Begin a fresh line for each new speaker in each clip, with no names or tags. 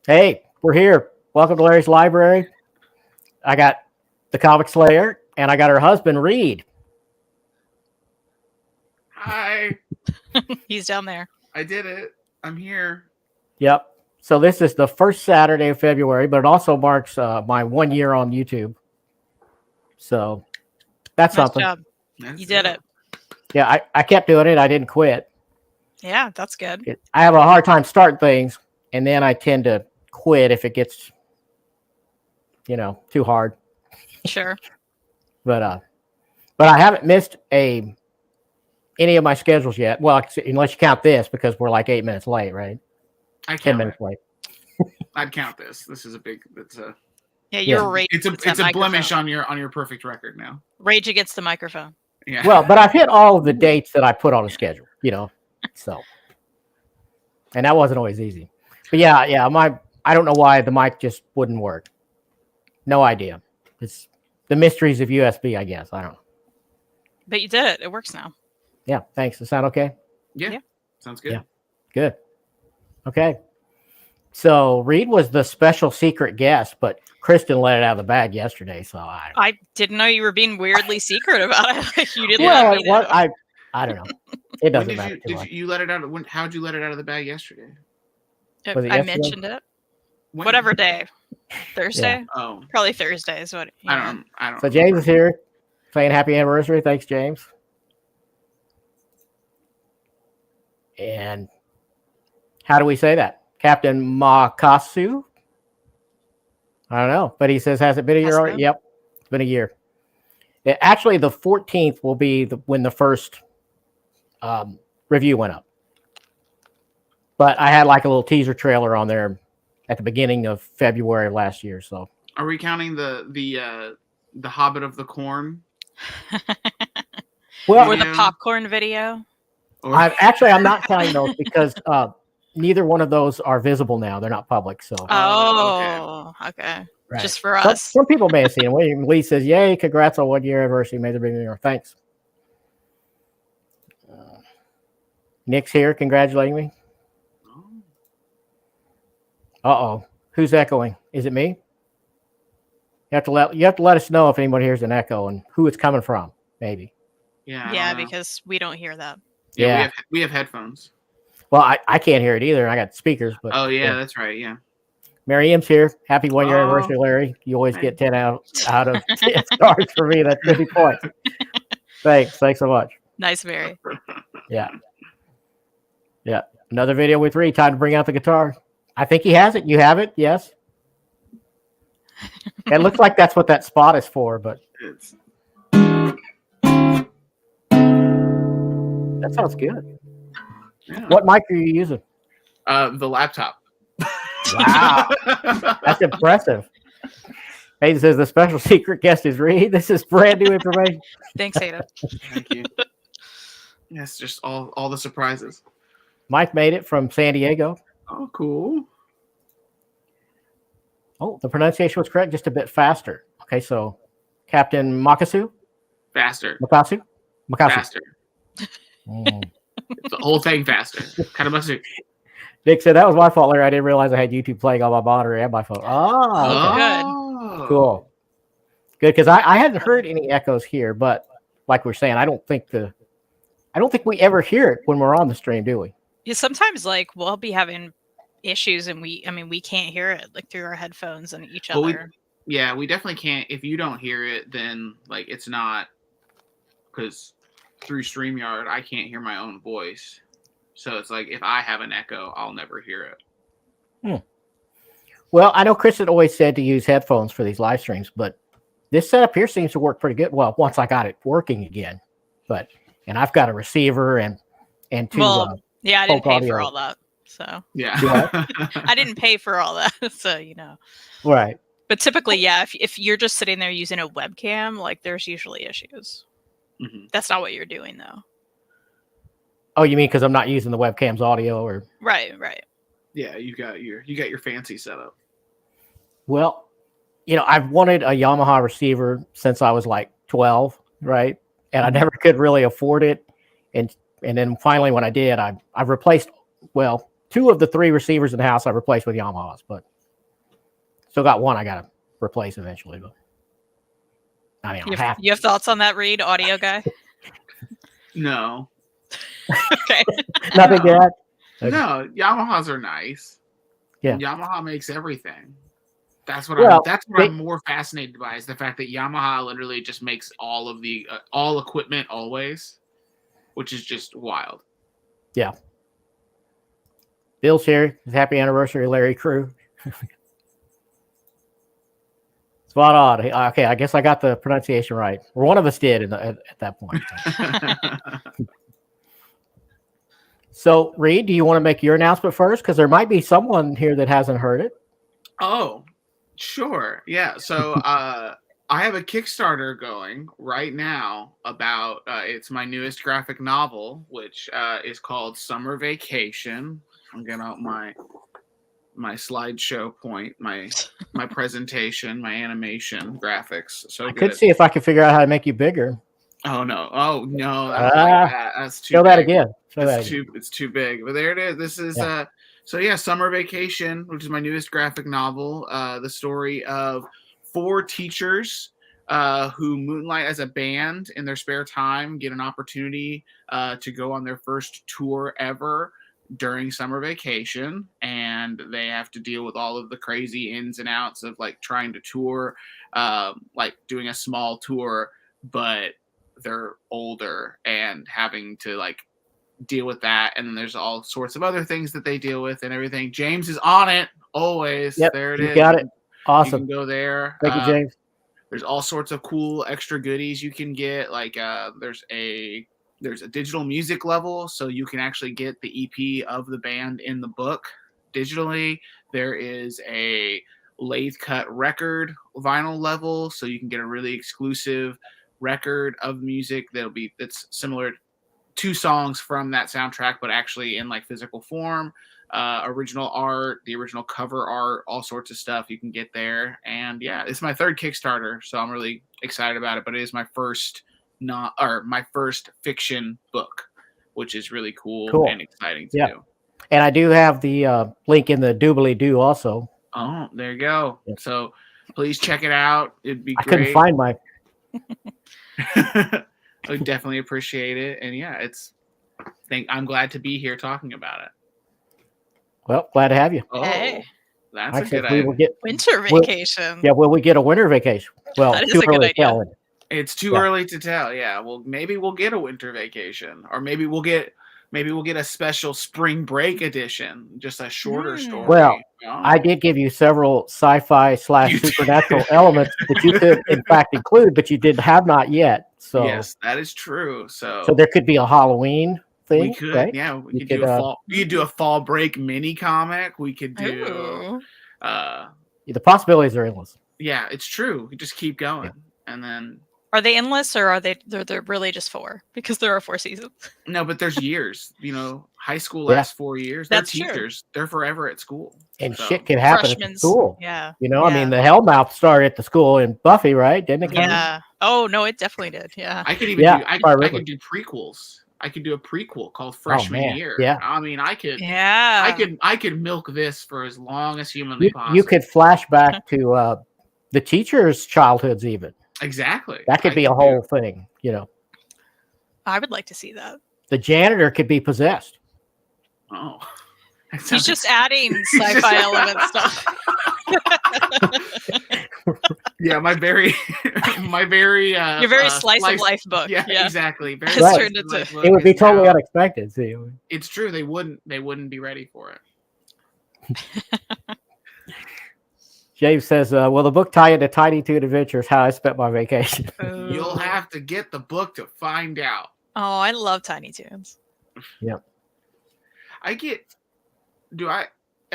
Hey, we're here. Welcome to Larry's Library. I got the Comic Slayer, and I got her husband, Reed.
Hi.
He's down there.
I did it. I'm here.
Yep. So this is the first Saturday of February, but it also marks my 1 year on YouTube. So that's
Nice
something.
job. You did it.
Yeah, I kept doing it. I didn't quit.
Yeah, that's good.
I have a hard time starting things, and then I tend to quit if it gets, too hard.
Sure.
But I haven't missed any of my schedules yet. Well, unless you count this, because we're like 8 minutes late, right? 10 minutes late.
I'd count this. This is a big.
Yeah, you're rage.
It's a blemish on your perfect record now.
Rage against the microphone.
Yeah. Well, but I've hit all of the dates that I put on a schedule. So, and that wasn't always easy. But yeah. I don't know why the mic just wouldn't work. No idea. It's the mysteries of USB, I guess. I don't know.
But you did it. It works now.
Yeah. Thanks. Does that sound okay?
Yeah. Sounds good.
Yeah. Good. Okay. So Reed was the special secret guest, but Kristan let it out of the bag yesterday. So
I didn't know you were being weirdly secret about it. You didn't.
Well, I don't know. It doesn't matter.
Did you let it out? How'd you let it out of the bag yesterday?
I mentioned it.
When?
Whatever day. Thursday?
Yeah. Oh.
Probably Thursday is what.
I don't.
So James is here saying happy anniversary. Thanks, James. And how do we say that? Captain Makasu? I don't know, but he says, has it been a year already? Yep, it's been a year. Actually, the 14th will be when the first review went up. But I had like a little teaser trailer on there at the beginning of February of last year. So,
are we counting the Hobbit of the Corn?
Well,
or the popcorn video?
I'm not counting those because neither one of those are visible now. They're not public. So.
Okay.
Right.
Just for us.
Some people may have seen it. Lee says, "Yay! Congrats on 1 year anniversary. May the big year." Thanks. Nick's here, congratulating me. Who's echoing? Is it me? You have to let us know if anyone hears an echo and who it's coming from. Maybe.
Yeah, because we don't hear that.
Yeah. We have headphones.
Well, I can't hear it either. I got speakers. But
that's right. Yeah.
Mary M's here. Happy 1 year anniversary, Larry. You always get 10 out of 10 stars for me. That's 50 points. Thanks so much.
Nice, Mary.
Yeah. Another video with Reed. Time to bring out the guitar. I think he has it. You have it? Yes. It looks like that's what that spot is for, but that sounds good.
Yeah.
What mic are you using?
The laptop.
Wow. That's impressive. Hayden says the special secret guest is Reed. This is brand new information.
Thanks, Hayden.
Thank you. Yes, just all the surprises.
Mike made it from San Diego.
Oh, cool.
Oh, the pronunciation was correct, just a bit faster. Okay, so Captain Makasu?
Faster.
Makasu?
Faster. The whole thing faster. Kind of must have.
Nick said that was my fault, Larry. I didn't realize I had YouTube playing on my monitor and my phone.
Good.
Cool. Good, because I hadn't heard any echoes here, but like we're saying, I don't think we ever hear it when we're on the stream, do we?
Yeah, sometimes we'll be having issues and we can't hear it through our headphones and each other.
We definitely can't. If you don't hear it, then it's not, because through StreamYard I can't hear my own voice. So it's if I have an echo, I'll never hear it.
Well, I know Kristan always said to use headphones for these live streams, but this setup here seems to work pretty good. Well, once I got it working again, and I've got a receiver and two.
I didn't pay for all that. So
yeah,
I didn't pay for all that. So
right.
But typically, if you're just sitting there using a webcam, there's usually issues.
Mm-hmm.
That's not what you're doing, though.
Oh, you mean because I'm not using the webcam's audio, or
right?
Yeah, you got your fancy setup.
Well, I've wanted a Yamaha receiver since I was 12, right? And I never could really afford it, and then finally when I did, I've replaced 2 of the 3 receivers in the house. I replaced with Yamahas, but Still got one I gotta replace eventually, but I mean,
You have thoughts on that, Reed, audio guy?
No.
Okay.
Nothing
No.
yet. Okay.
No, Yamahas are nice.
Yeah.
Yamaha makes everything. That's what I'm more fascinated by, is the fact that Yamaha literally just makes all of the all equipment always, which is just wild.
Yeah. Bill Sherry, happy anniversary, Larry Crew. Spot on. Okay, I guess I got the pronunciation right. Or one of us did at that point. So, Reed, do you want to make your announcement first? Because there might be someone here that hasn't heard it.
Oh, sure. Yeah. So I have a Kickstarter going right now about it's my newest graphic novel, which is called Summer Vacation. I'm getting out my slideshow point, my presentation, my animation graphics. So
I could see if I could figure out how to make you bigger.
Oh no! I don't like that. That's too.
Show
big.
that again.
It's too big. But there it is. This is Summer Vacation, which is my newest graphic novel. The story of 4 teachers who moonlight as a band in their spare time, get an opportunity to go on their first tour ever during summer vacation, and they have to deal with all of the crazy ins and outs of like trying to tour, like doing a small tour, but they're older and having to like deal with that. And then there's all sorts of other things that they deal with and everything. James is on it always.
Yep,
there it
you
is.
Got it. Awesome.
You can go there.
Thank you, James.
There's all sorts of cool extra goodies you can get. Like there's a digital music level, so you can actually get the EP of the band in the book digitally. There is a lathe cut record vinyl level, so you can get a really exclusive record of music that's similar, 2 songs from that soundtrack, but actually in like physical form. Original art, the original cover art, all sorts of stuff you can get there. And yeah, it's my 3rd Kickstarter, so I'm really excited about it. But it is my first fiction book, which is really cool. And exciting to do.
And I do have the link in the doobly doo also.
Oh, there you go. Yep. So please check it out. It'd be great.
I couldn't find my.
I would definitely appreciate it. And yeah, I'm glad to be here talking about it.
Well, glad to have you.
Oh,
hey.
That's a good idea.
Winter vacation.
Will we get a winter vacation? Well,
that is a good idea.
It's too early to tell. Yeah. Well, maybe we'll get a winter vacation, or maybe we'll get a special spring break edition, just a shorter story.
Well, I did give you several sci-fi / supernatural elements that you could, in fact, include, but you have not yet. So
yes, that is true. So
there could be a Halloween thing.
We could,
right?
yeah. We could do a fall. We could do a fall break mini comic. We could do.
The possibilities are endless.
Yeah, it's true. We just keep going, and then.
Are they endless, or are they're really just 4? Because there are 4 seasons.
No, but there's years. High school lasts 4 years. They're
That's
teachers.
True.
They're forever at school.
And shit can happen at the school.
Yeah.
I mean, the Hellmouth started at the school in Buffy, right? Didn't it?
Yeah. Oh no, it definitely did. Yeah.
I could even do. I could do prequels. I could do a prequel called Freshman Year.
Yeah.
I mean, I could.
Yeah.
I could milk this for as long as humanly possible.
You could flash back to the teachers' childhoods, even.
Exactly.
That could be a whole thing,
I would like to see that.
The janitor could be possessed.
Oh.
He's just adding sci-fi element stuff.
Yeah, my very
your very slice of life book.
Yeah, exactly. Very
turned into,
it would be totally unexpected. See,
it's true. They wouldn't be ready for it.
James says, will the book tie into Tiny Toon Adventures, How I Spent My Vacation?
You'll have to get the book to find out.
Oh, I love Tiny Toons.
Yep.
Am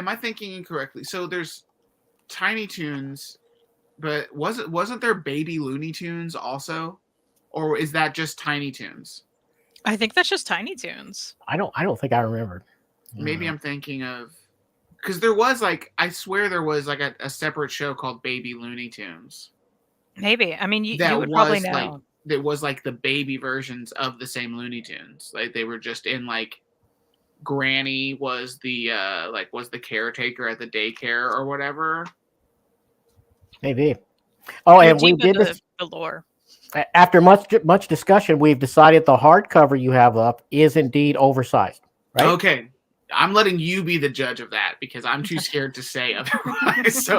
I thinking incorrectly? So there's Tiny Toons, but wasn't there Baby Looney Tunes also? Or is that just Tiny Toons?
I think that's just Tiny Toons.
I don't think I remembered.
Maybe I'm thinking of, because there was I swear there was a separate show called Baby Looney Tunes.
Maybe. I mean, you would probably know.
That was the baby versions of the same Looney Tunes. They were just in Granny was the was the caretaker at the daycare or whatever.
Maybe. Oh,
You're
and we
deep in
did this
the lore.
after much discussion. We've decided the hardcover you have up is indeed oversized, right?
Okay. I'm letting you be the judge of that because I'm too scared to say otherwise.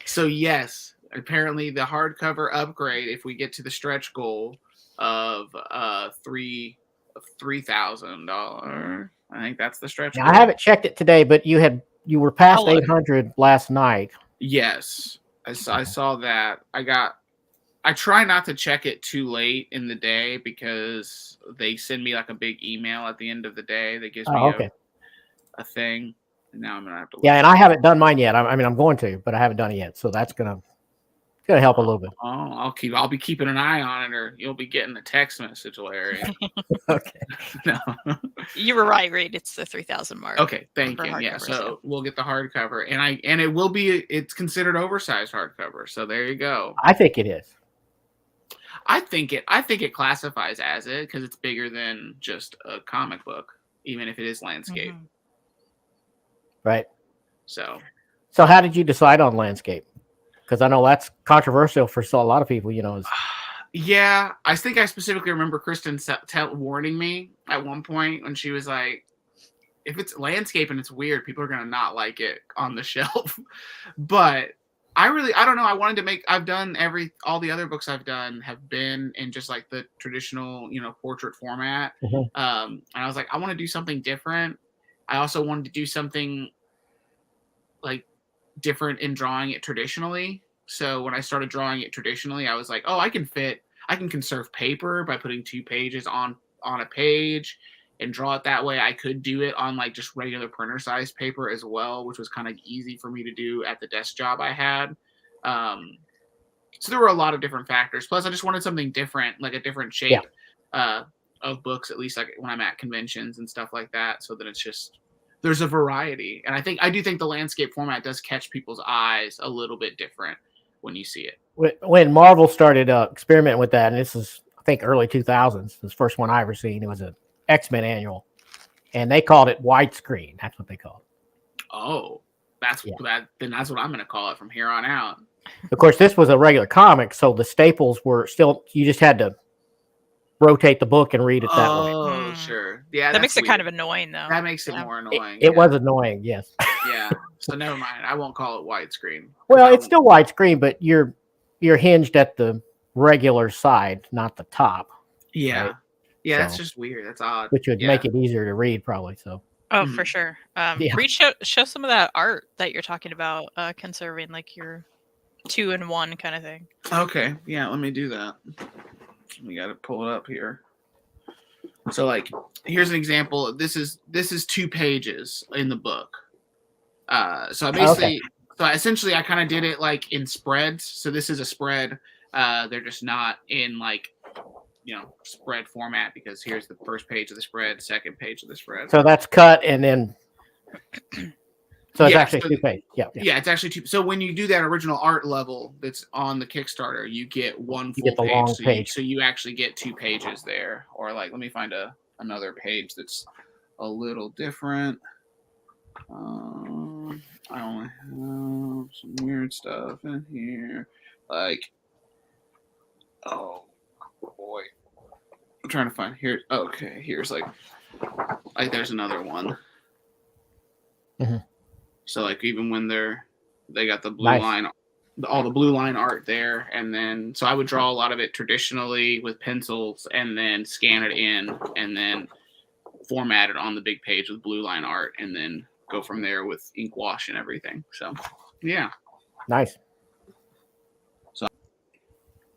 So yes, apparently the hardcover upgrade, if we get to the stretch goal of $3,000, I think that's the stretch
Now,
goal.
I haven't checked it today, but you were past
I'll look.
800 last night.
Yes, I saw that. I try not to check it too late in the day because they send me like a big email at the end of the day that gives me a thing. And now I'm gonna have to look.
Yeah, and I haven't done mine yet. I mean, I'm going to, but I haven't done it yet. So that's gonna help a little bit.
Oh, I'll be keeping an eye on it, or you'll be getting a text message, Larry.
Okay.
No.
You were right, Reed. It's the 3,000 mark.
Okay, thank you. Yeah, so we'll get the hardcover, and it's considered oversized hardcover. So there you go.
I think it is.
I think it classifies as it because it's bigger than just a comic book, even if it is landscape.
Mm-hmm.
Right.
So
how did you decide on landscape? Because I know that's controversial for a lot of people.
Yeah, I think I specifically remember Kristan warning me at one point when she was like, if it's landscape and it's weird, people are going to not like it on the shelf. But I don't know. I wanted to I've done all the other books I've done have been in just like the traditional, portrait format.
Mm-hmm.
And I was like, I want to do something different. I also wanted to do something like different in drawing it traditionally. So when I started drawing it traditionally, I was like, oh, I can conserve paper by putting 2 pages on a page and draw it that way. I could do it on like just regular printer size paper as well, which was kind of easy for me to do at the desk job I had. So there were a lot of different factors. Plus I just wanted something different, like a different shape of books, at least like when I'm at conventions and stuff like that. So that it's just, there's a variety. And I do think the landscape format does catch people's eyes a little bit different when you see it.
When Marvel started experimenting with that, and this is, I think, early 2000s, the first one I ever seen, it was an X-Men annual, and they called it widescreen. That's what they called it.
Oh, then that's what I'm going to call it from here on out.
Of course, this was a regular comic, so the staples were still, you just had to rotate the book and read it that way.
Oh, sure. Yeah,
that makes it kind of annoying, though.
That makes it more annoying.
It was annoying, yes.
Yeah. So never mind. I won't call it widescreen.
Well, it's still widescreen, but you're hinged at the regular side, not the top.
Yeah.
Right?
Yeah, that's just weird. That's odd.
Which would make it easier to read, probably. So.
Oh, for sure. Reed, show some of that art that you're talking about, conserving, like your 2-in-1 kind of thing.
Okay. Yeah, let me do that. We got to pull it up here. So, like, here's an example. This is 2 pages in the book. So essentially, I kind of did it like in spreads. So this is a spread. They're just not in like, spread format because here's the first page of the spread, second page of the spread.
So that's cut, and then. So it's actually 2 pages. Yeah,
it's actually 2. So when you do that original art level that's on the Kickstarter, you get one full page.
Long page.
So you actually get 2 pages there. Or like, let me find another page that's a little different. I only have some weird stuff in here. Like, oh boy, I'm trying to find here. Okay, here's like there's another one.
Mm-hmm.
So like even when they got the blue line, all the blue line art there, and then so I would draw a lot of it traditionally with pencils, and then scan it in, and then format it on the big page with blue line art, and then go from there with ink wash and everything. So yeah,
nice.
So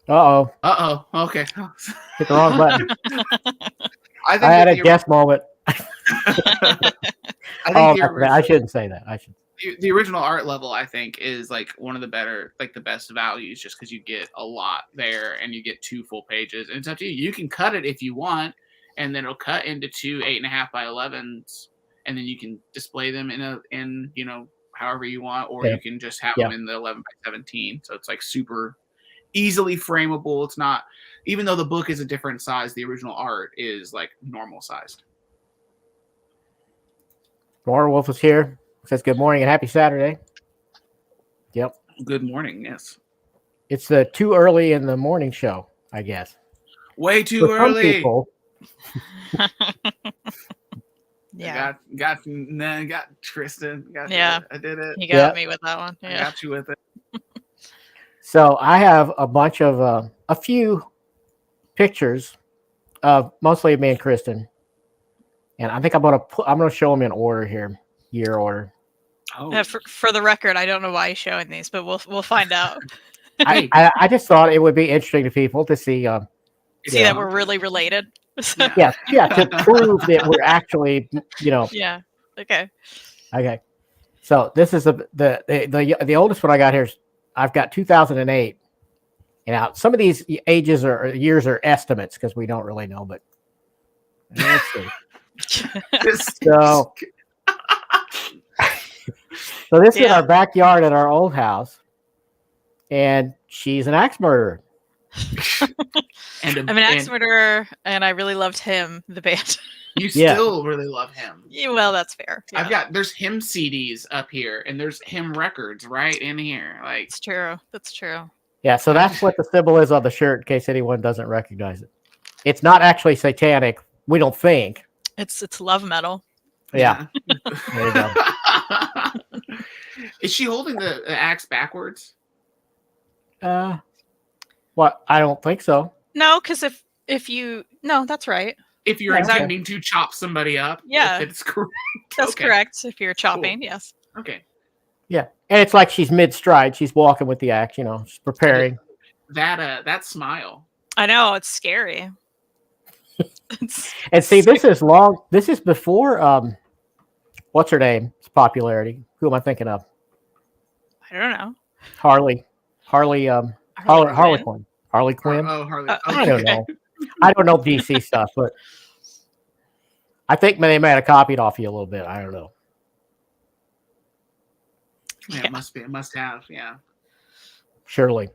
okay, hit the wrong button.
I
had a guess moment.
I
shouldn't say that. I should.
The original art level, I think, is like one of the better, like the best values, just because you get a lot there and you get 2 full pages. And it's up to you. You can cut it if you want, and then it'll cut into 2 8.5 by 11s, and then you can display them in however you want, or you can just have them in the 11 by 17. So it's like super easily frameable. It's not, even though the book is a different size, the original art is like normal sized.
Laura Wolf is here. Says good morning and happy Saturday. Yep.
Good morning. Yes.
It's the too early in the morning show, I guess.
Way too
For
early.
some people,
Yeah.
Got Kristan.
Yeah.
I did it.
You got me with that one.
I
Yeah.
got you with it.
so I have a bunch of a few pictures of mostly me and Kristan, and I think I'm gonna show them in order here, year order.
Oh,
For the record, I don't know why he's showing these, but we'll find out.
I just thought it would be interesting to people to see.
See that we're really related.
Yeah, to prove that we're actually,
Yeah. Okay.
Okay. So this is the oldest one I got here. I've got 2008. And now some of these ages or years are estimates because we don't really know. But let's see. So this is our backyard at our old house, and she's an axe murderer.
I'm an axe murderer, and I really loved him, the band.
You still really love him.
Yeah, well, that's fair. Yeah.
There's him CDs up here, and there's him records right in here. Like,
it's true. That's true.
Yeah, so that's what the symbol is on the shirt, in case anyone doesn't recognize it. It's not actually satanic. We don't think.
It's love metal.
Yeah. There you go.
Is she holding the axe backwards?
What? I don't think so.
No, because if you that's right.
If you're intending to chop somebody up, it's correct.
That's correct. If you're chopping, yes.
Okay.
Yeah, and it's like she's mid-stride. She's walking with the axe. She's preparing.
That smile.
I know, it's scary.
And see, this is long. This is before what's her name? It's popularity. Who am I thinking of?
I don't know.
Harley Quinn. Harley Quinn.
Oh, Harley.
I don't know. I don't know DC stuff, but I think they might have copied off you a little bit. I don't know.
Yeah, it must be. It must have. Yeah.
Surely.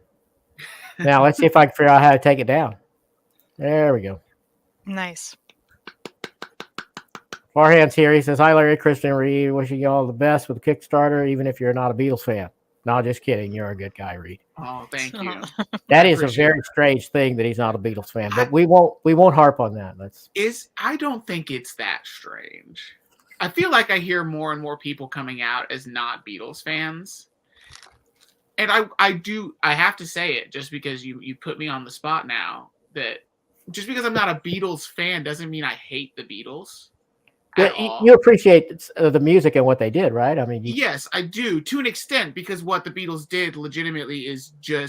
Now let's see if I can figure out how to take it down. There we go.
Nice.
Farhan's here. He says, "Hi, Larry, Kristan, Reed. Wishing you all the best with the Kickstarter, even if you're not a Beatles fan." No, just kidding. You're a good guy, Reed.
Oh, thank you.
That is a very strange thing that he's not a Beatles fan, but we won't harp on that.
I don't think it's that strange. I feel like I hear more and more people coming out as not Beatles fans. And I have to say it just because you put me on the spot now, that just because I'm not a Beatles fan doesn't mean I hate the Beatles.
You appreciate the music and what they did, right? I mean,
yes, I do to an extent, because what the Beatles did legitimately is they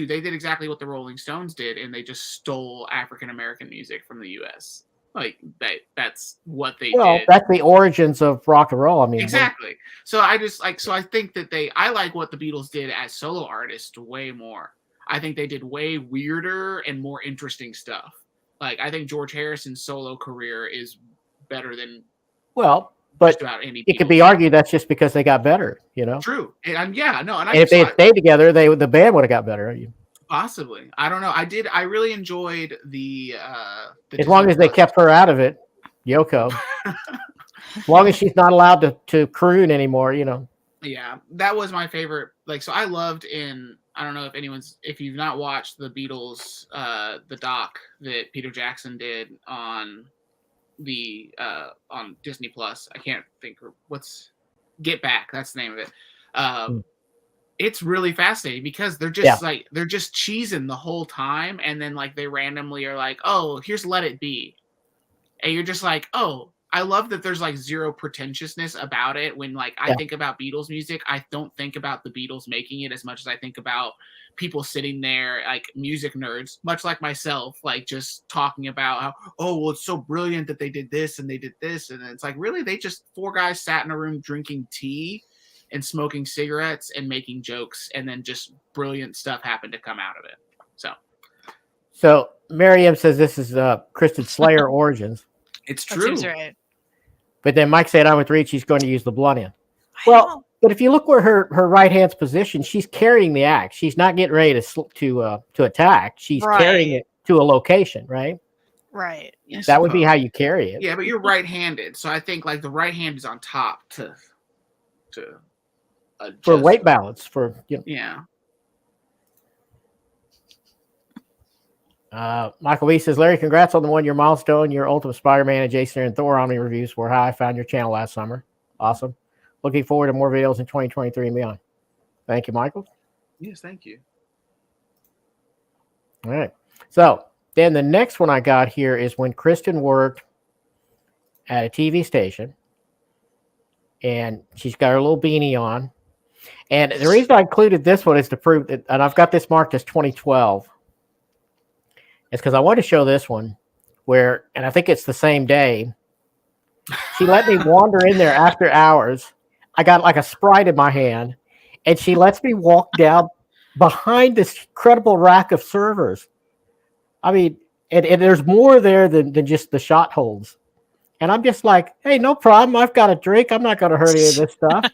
did exactly what the Rolling Stones did, and they just stole African American music from the U.S. Like that's what they did. Well,
that's the origins of rock and roll. I mean,
exactly. So I think that I like what the Beatles did as solo artists way more. I think they did way weirder and more interesting stuff. Like, I think George Harrison's solo career is better than
but
just about any.
It could be argued that's just because they got better,
True. And
if they had stayed together, the band would have got better.
Possibly. I don't know. I really enjoyed the
as long as they kept her out of it, Yoko. As long as she's not allowed to croon anymore,
Yeah, that was my favorite. So I loved I don't know if you've not watched the Beatles, the doc that Peter Jackson did on Disney Plus. I can't think what's Get Back. That's the name of it. It's really fascinating because they're just they're just cheesing the whole time, and then they randomly are like, "Oh, here's Let It Be," and you're just like, "Oh." I love that there's zero pretentiousness about it. When I think about Beatles music, I don't think about the Beatles making it as much as I think about people sitting there, music nerds, much like myself, just talking about how, oh, well, it's so brilliant that they did this and they did this. And it's really, they just, four guys sat in a room drinking tea and smoking cigarettes and making jokes. And then just brilliant stuff happened to come out of it.
So Miriam says this is Kristan Slayer origins.
It's true.
That seems right.
But then Mike said, "I'm with Reed. She's going to use the blunt end." Well, but if you look where her right hand's positioned, she's carrying the axe. She's not getting ready to attack. She's carrying it to a location, right?
Right.
Yes,
that would be how you carry it.
Yeah, but you're right-handed, so I think the right hand is on top to
for weight balance. Yeah. Michael B says, Larry, congrats on the 1 year milestone. Your Ultimate Spider-Man and Jason and Thor Omni reviews were how I found your channel last summer. Awesome. Looking forward to more videos in 2023 and beyond. Thank you, Michael.
Yes, thank you.
All right. So then the next one I got here is when Kristan worked at a TV station, and she's got her little beanie on. And the reason I included this one is to prove that, and I've got this marked as 2012. It's because I wanted to show this one where, and I think it's the same day, she let me wander in there after hours. I got like a Sprite in my hand, and she lets me walk down behind this incredible rack of servers. I mean, and there's more there than just the shot holds. And I'm just like, hey, no problem. I've got a drink. I'm not going to hurt any of this stuff.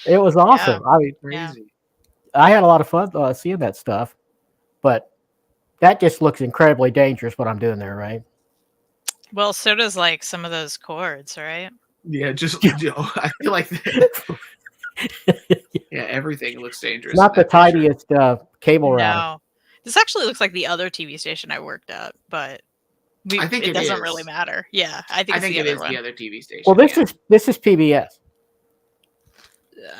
It was awesome.
Yeah.
I mean,
Crazy.
I had a lot of fun seeing that stuff, but that just looks incredibly dangerous what I'm doing there, right?
Well, so does like some of those chords, right?
Yeah, just I feel like yeah, everything looks dangerous.
It's not the tidiest cable router.
No. This actually looks like the other TV station I worked at, but
I think
it
it
doesn't
is.
really matter. Yeah, I think
it
the
is
other one.
the other TV station.
Well, this is PBS.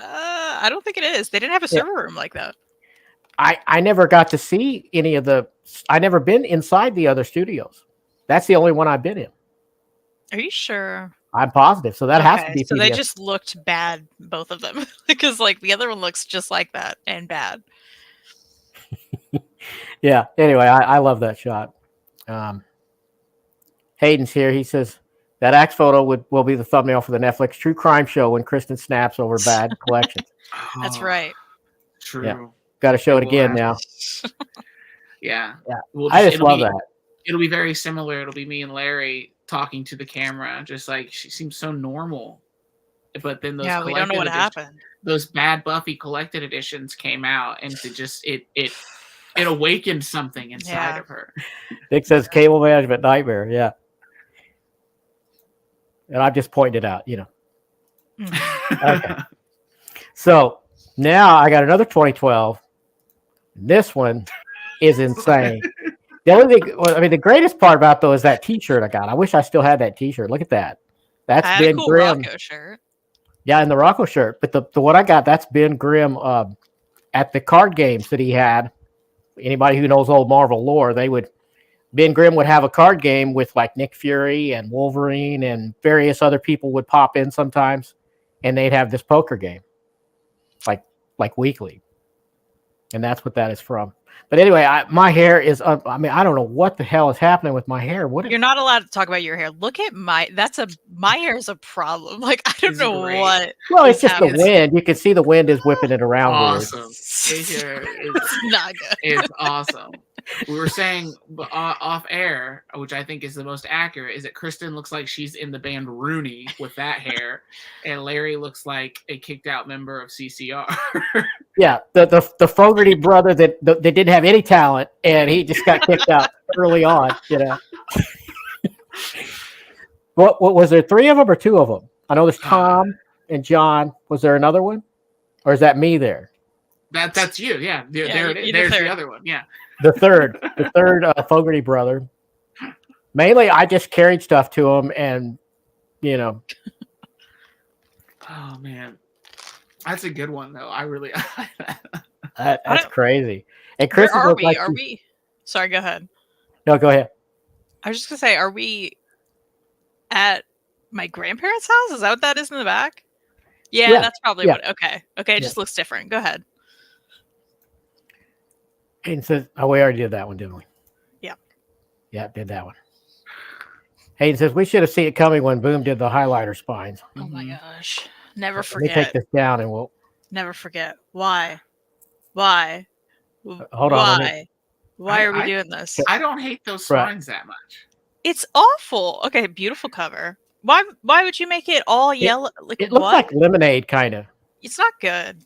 I don't think it is. They didn't have a server room like that.
I never got to see any of the. I never been inside the other studios. That's the only one I've been in.
Are you sure?
I'm positive. So that has to be PBS.
So they just looked bad, both of them, because like the other one looks just like that and bad.
Yeah. Anyway, I love that shot. Hayden's here. He says that axe photo will be the thumbnail for the Netflix true crime show when Kristan snaps over bad collections.
That's right.
True.
Yeah. Got to show it again now.
Yeah.
We'll I just love that.
It'll be very similar. It'll be me and Larry talking to the camera, just like she seems so normal. But then those
we don't know what happened.
Those bad Buffy collected editions came out, and it awakened something inside of her.
Nick says cable management nightmare. Yeah. And I've just pointed it out, Okay. So now I got another 2012. This one is insane. The only thing, the greatest part about though is that T-shirt I got. I wish I still had that T-shirt. Look at that. That's Ben
cool
Grimm.
Rocco shirt.
Yeah, and the Rocco shirt. But the one I got, that's Ben Grimm at the card games that he had. Anybody who knows old Marvel lore, Ben Grimm would have a card game with like Nick Fury and Wolverine and various other people would pop in sometimes, and they'd have this poker game, like weekly, and that's what that is from. But anyway, my hair is. I don't know what the hell is happening with my hair.
You're not allowed to talk about your hair. Look at my hair is a problem. Like I don't know what.
Well, it's just the wind. You can see the wind is whipping it around.
Awesome. It's
not good.
It's awesome. We were saying off air, which I think is the most accurate, is that Kristan looks like she's in the band Rooney with that hair, and Larry looks like a kicked out member of CCR.
Yeah, the Fogarty brother that didn't have any talent, and he just got kicked out early on. What was there? 3 of them or 2 of them? I know there's Tom and John. Was there another one, or is that me there?
That's you. Yeah, there it is. There's the other one. Yeah.
The third Fogarty brother. Mainly, I just carried stuff to him, and
Oh man, that's a good one though. I really.
That's crazy. And Chris,
are we? Sorry, go ahead.
No, go ahead.
I was just gonna say, are we at my grandparents' house? Is that what that is in the back? Yeah. That's probably what. Okay. It just looks different. Go ahead.
And says, we already did that one, didn't we?
Yeah.
Yeah, did that one. Hayden says, we should have seen it coming when Boom did the highlighter spines.
Oh my gosh. Never
Let
forget.
me take this down and we'll.
Never forget. Why? Hold
on.
Why are we doing this?
I don't hate those spines that much.
It's awful. Okay, beautiful cover. Why would you make it all yellow?
It looks like lemonade, kind of.
It's not good.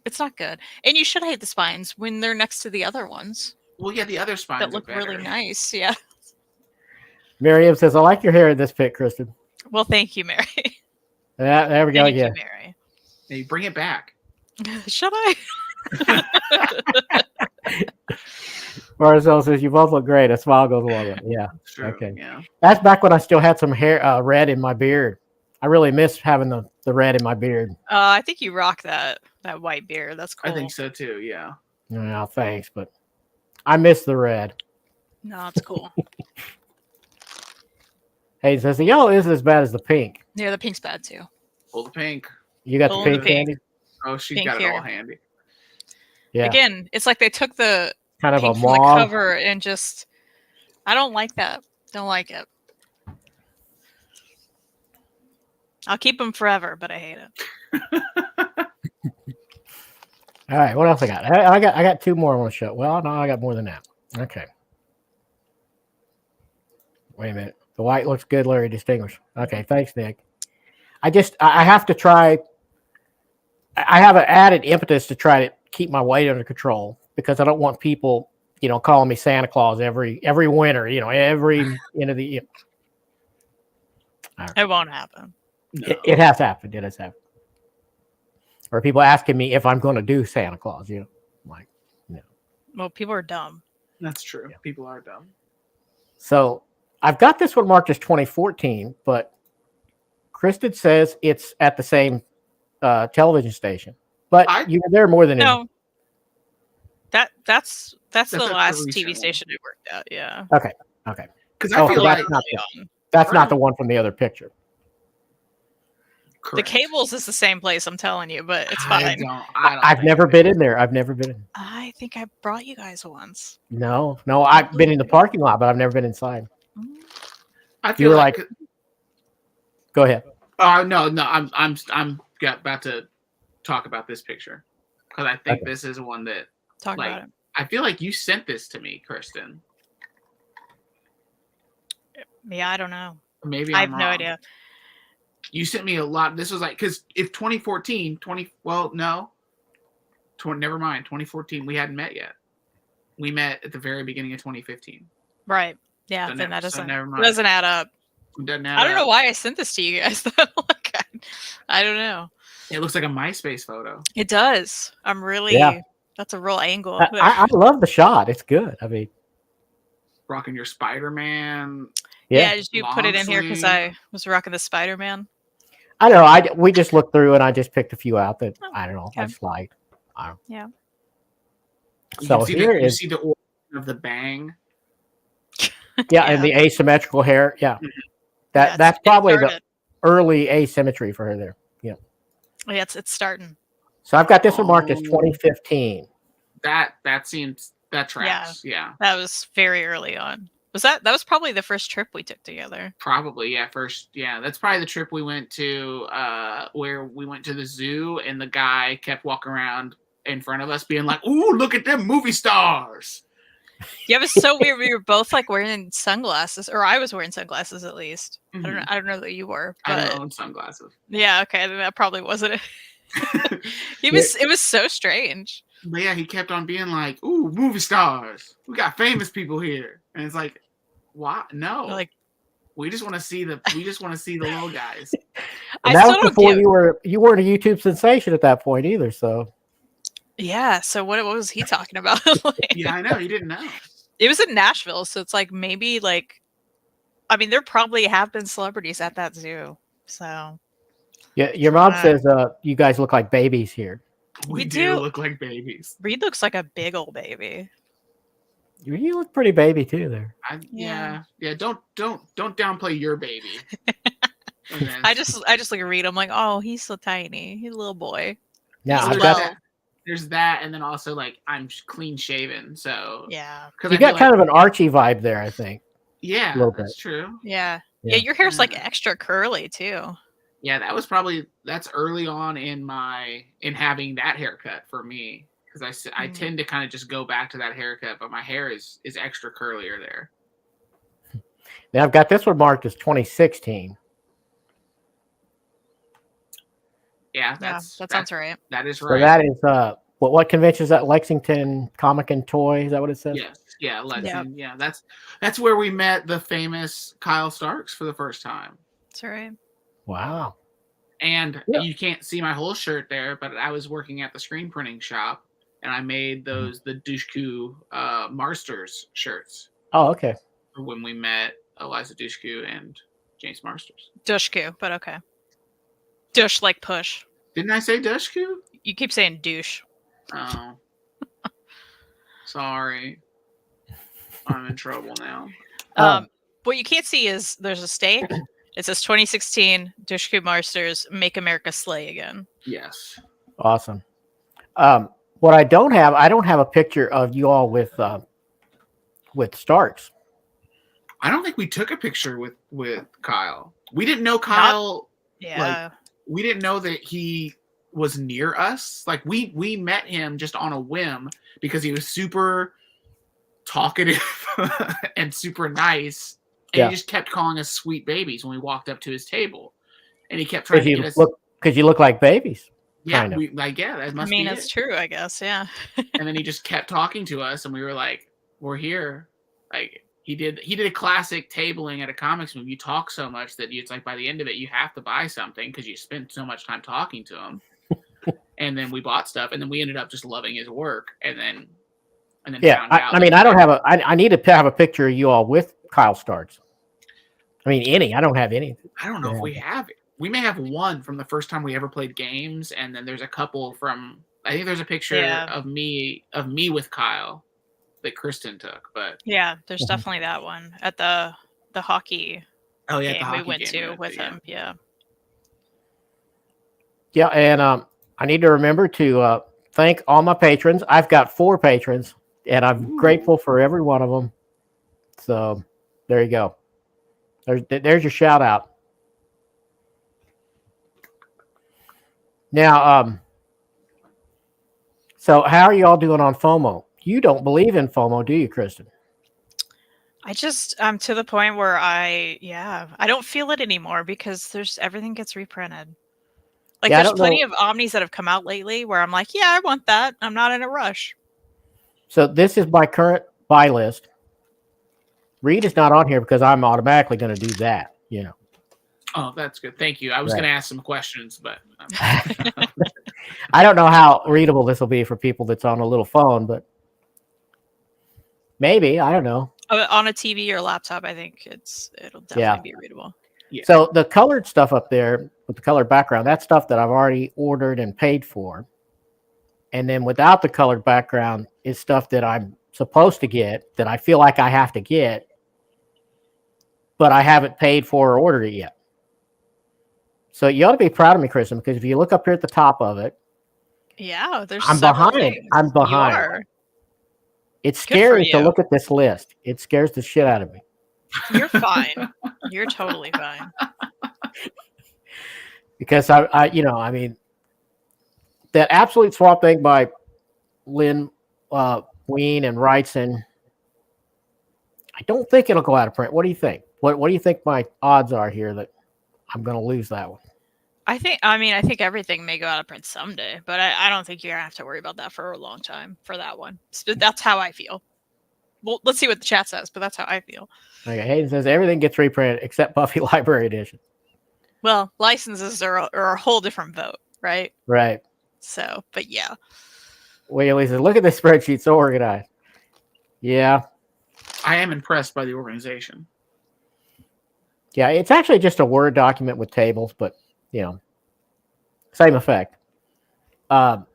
It's not good. And you should hate the spines when they're next to the other ones.
Well, yeah, the other spines
that look really nice. Yeah.
Miriam says, I like your hair in this pic, Kristan.
Well, thank you, Mary.
There we go again.
Thank you, Mary.
Hey, bring it back.
Should I?
Marcel says, you both look great. A smile goes a long way. Yeah.
True.
Okay.
Yeah.
That's back when I still had some hair, red in my beard. I really miss having the red in my beard.
I think you rock that white beard. That's cool.
I think so too. Yeah.
No, thanks, but I miss the red.
No, it's cool.
Hey, says the yellow isn't as bad as the pink.
Yeah, the pink's bad too.
Pull the pink.
You got
Pull
the
the
pink,
pink.
Andy?
Oh, she's
Pink
got it
here.
all handy.
Yeah.
Again, it's like they took the
Kind of
pink
a
from the
mauve.
cover and just. I don't like that. Don't like it. I'll keep them forever, but I hate it.
All right, what else I got? I got two more I want to show. Well, no, I got more than that. Okay. Wait a minute. The white looks good, Larry Distinguished. Okay, thanks, Nick. I have to try. I have an added impetus to try to keep my weight under control because I don't want people, calling me Santa Claus every winter. Every end of the year.
It won't happen.
No.
It has happened. It has happened. Or people asking me if I'm going to do Santa Claus. I'm like, no.
Well, people are dumb.
That's true.
Yeah.
People are dumb.
So I've got this one marked as 2014, but Kristan says it's at the same television station. But you were there more than
No. That's
That's
the
a
last
recent
TV
one.
station I worked at. Yeah.
Okay.
Because
Oh,
I feel
so
like
that's not the one from the other picture.
The Cables is the same place, I'm telling you, but it's
I
fine.
don't
I've
think
never
it
been
is.
in there. I've never been in.
I think I brought you guys once.
No, I've been in the parking lot, but I've never been inside.
I
You
feel
were
like.
Go ahead.
No. I'm about to talk about this picture because I think this is one that
Talk
like
about it.
I feel like you sent this to me, Kristan.
Yeah, I don't know.
Maybe
I
I'm
have no
wrong.
idea.
You sent me a lot. This was like because if 2014, never mind. 2014, we hadn't met yet. We met at the very beginning of 2015.
Right. Yeah,
So
then that
never mind.
doesn't add up.
It doesn't
I don't
add
know
up.
why I sent this to you guys. I don't know.
It looks like a MySpace photo.
It does. I'm really.
Yeah.
That's a real angle.
I love the shot. It's good. I mean,
Rocking your Spider-Man.
Yeah, did you put
long
it in here because
sleeve.
I was rocking the Spider-Man?
I don't know. We just looked through and I just picked a few out that I don't know.
Okay.
I just liked.
Yeah.
You
So
can see
here
you
is
see the origin of the bang.
and the asymmetrical hair. Yeah,
Yeah,
that's
it
probably the
started.
early asymmetry for her there. Yeah.
Yeah, it's starting.
So I've got this one marked as
Oh.
2015.
That tracks. Yeah.
That was very early on. That was probably the first trip we took together.
Probably, yeah. That's probably the trip we went to, where we went to the zoo, and the guy kept walking around in front of us, being like, "Ooh, look at them movie stars!"
Yeah, it was so weird. We were both like wearing sunglasses, or I was wearing sunglasses at least.
Mhm.
I don't know that you were,
I
but
don't own sunglasses,
yeah, okay, then that probably wasn't it. It was so strange.
but yeah, he kept on being like, "Ooh, movie stars! We got famous people here," and it's like, "Why? No,
Like,
we just want to see the little guys."
And that was before you weren't a YouTube sensation at that point either. So
Yeah. So what was he talking about?
Yeah, I know. He didn't know.
It was in Nashville, so it's like maybe like, I mean, there probably have been celebrities at that zoo. So
yeah, your mom says you guys look like babies here.
We
We
do
do.
look like babies.
Reed looks like a big old baby.
You look pretty baby too there.
Yeah. Don't downplay your baby. And then-
I just look at Reed. I'm like, oh, he's so tiny. He's a little boy.
Now
So
I've
well.
got
there's that, and then also like I'm clean shaven, so
Yeah.
because
you got kind of an Archie vibe there, I think.
yeah,
a little
that's true.
Yeah.
Yeah.
Yeah. Your hair's like
Yeah.
extra curly too.
Yeah, that's early on in having that haircut for me because I tend to kind of just go back to that haircut, but my hair is extra curlier there.
Now I've got this one marked as 2016.
Yeah,
That sounds right.
That is
So
right.
that is what convention is that? Lexington Comic and Toy, is that what it says?
Yes, yeah, Lexington. Yeah, that's where we met the famous Kyle Starks for the first time.
That's right.
Wow.
And
Yeah.
you can't see my whole shirt there, but I was working at the screen printing shop, and I made the Dushku Marsters shirts.
Oh, okay.
For when we met Eliza Dushku and James Marsters.
Dushku, but okay. Dush like push.
Didn't I say Dushku?
You keep saying douche.
Oh. Sorry. I'm in trouble now.
What you can't see is there's a stake. It says 2016 Dushku Masters Make America Slay Again.
Yes.
Awesome. What I don't have a picture of you all with Starks.
I don't think we took a picture with Kyle. We didn't know Kyle. We didn't know that he was near us. Like we met him just on a whim because he was super talkative and super nice. And he just kept calling us sweet babies when we walked up to his table. And he kept trying to get us...
Because you look like babies.
Yeah, that must be
it's true, I guess, yeah.
And then he just kept talking to us, and we were like, we're here. Like, he did a classic tabling at a comics movie. You talk so much that it's like by the end of it, you have to buy something because you spend so much time talking to him. And then we bought stuff, and then we ended up just loving his work. And then found out.
I need to have a picture of you all with Kyle Starks. I mean, I don't have any.
I don't know if we have it. We may have one from the first time we ever played games, and then there's a couple from. I think there's a picture of me with Kyle that Kristan took. But
there's definitely that one at the hockey.
Oh yeah,
game we went to with him. Yeah.
Yeah, and I need to remember to thank all my patrons. I've got 4 patrons, and I'm grateful for every one of them. So there you go. There's your shout out. Now, so how are you all doing on FOMO? You don't believe in FOMO, do you, Kristan?
I'm to the point where I don't feel it anymore because everything gets reprinted. Like there's plenty of Omnis that have come out lately where I'm like, I want that. I'm not in a rush.
So this is my current buy list. Reed is not on here because I'm automatically going to do that,
Oh, that's good. Thank you. I was going to ask some questions, but
I don't know how readable this will be for people that's on a little phone, but maybe, I don't know.
On a TV or laptop, I think it'll definitely be readable.
Yeah.
So the colored stuff up there with the colored background, that's stuff that I've already ordered and paid for. And then without the colored background is stuff that I'm supposed to get, that I feel like I have to get, but I haven't paid for or ordered it yet. So you ought to be proud of me, Kristan, because if you look up here at the top of it,
I'm behind.
Things. I'm behind.
You are.
It's scary to look at this list. It scares the shit out of me.
You're fine. You're totally fine.
Because I mean, that Absolute Swamp Thing by Lynn Wein and Wrightson, I don't think it'll go out of print. What do you think? What do you think my odds are here that I'm going to lose that one?
I think everything may go out of print someday, but I don't think you're going to have to worry about that for a long time for that one. So that's how I feel. Well, let's see what the chat says, but that's how I feel.
Okay, Hayden says everything gets reprinted except Buffy Library Edition.
Well, licenses are a whole different vote, right?
Right.
So, but yeah.
Whaley says, look at this spreadsheet, so organized. Yeah.
I am impressed by the organization.
Yeah, it's actually just a Word document with tables, but, same effect. And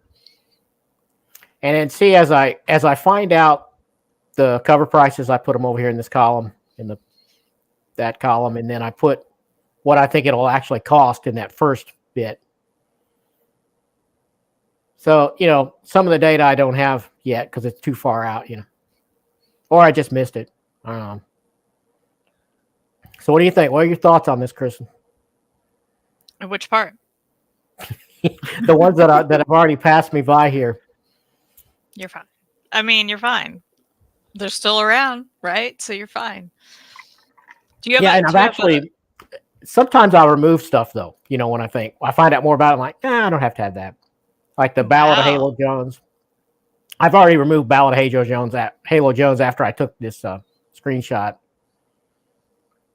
then see, as I find out the cover prices, I put them over here in this column, that column, and then I put what I think it'll actually cost in that first bit. So, some of the data I don't have yet because it's too far out, or I just missed it. I don't know. So what do you think? What are your thoughts on this, Kristan?
Which part?
The ones that have already passed me by here.
You're fine. I mean, you're fine. They're still around, right? So you're fine. Do you have?
Yeah, and I've actually. Sometimes I'll remove stuff though. When I find out more about it, I'm like, I don't have to have that. Like the Ballad of Halo Jones. I've already removed Ballad of Halo Jones after I took this screenshot.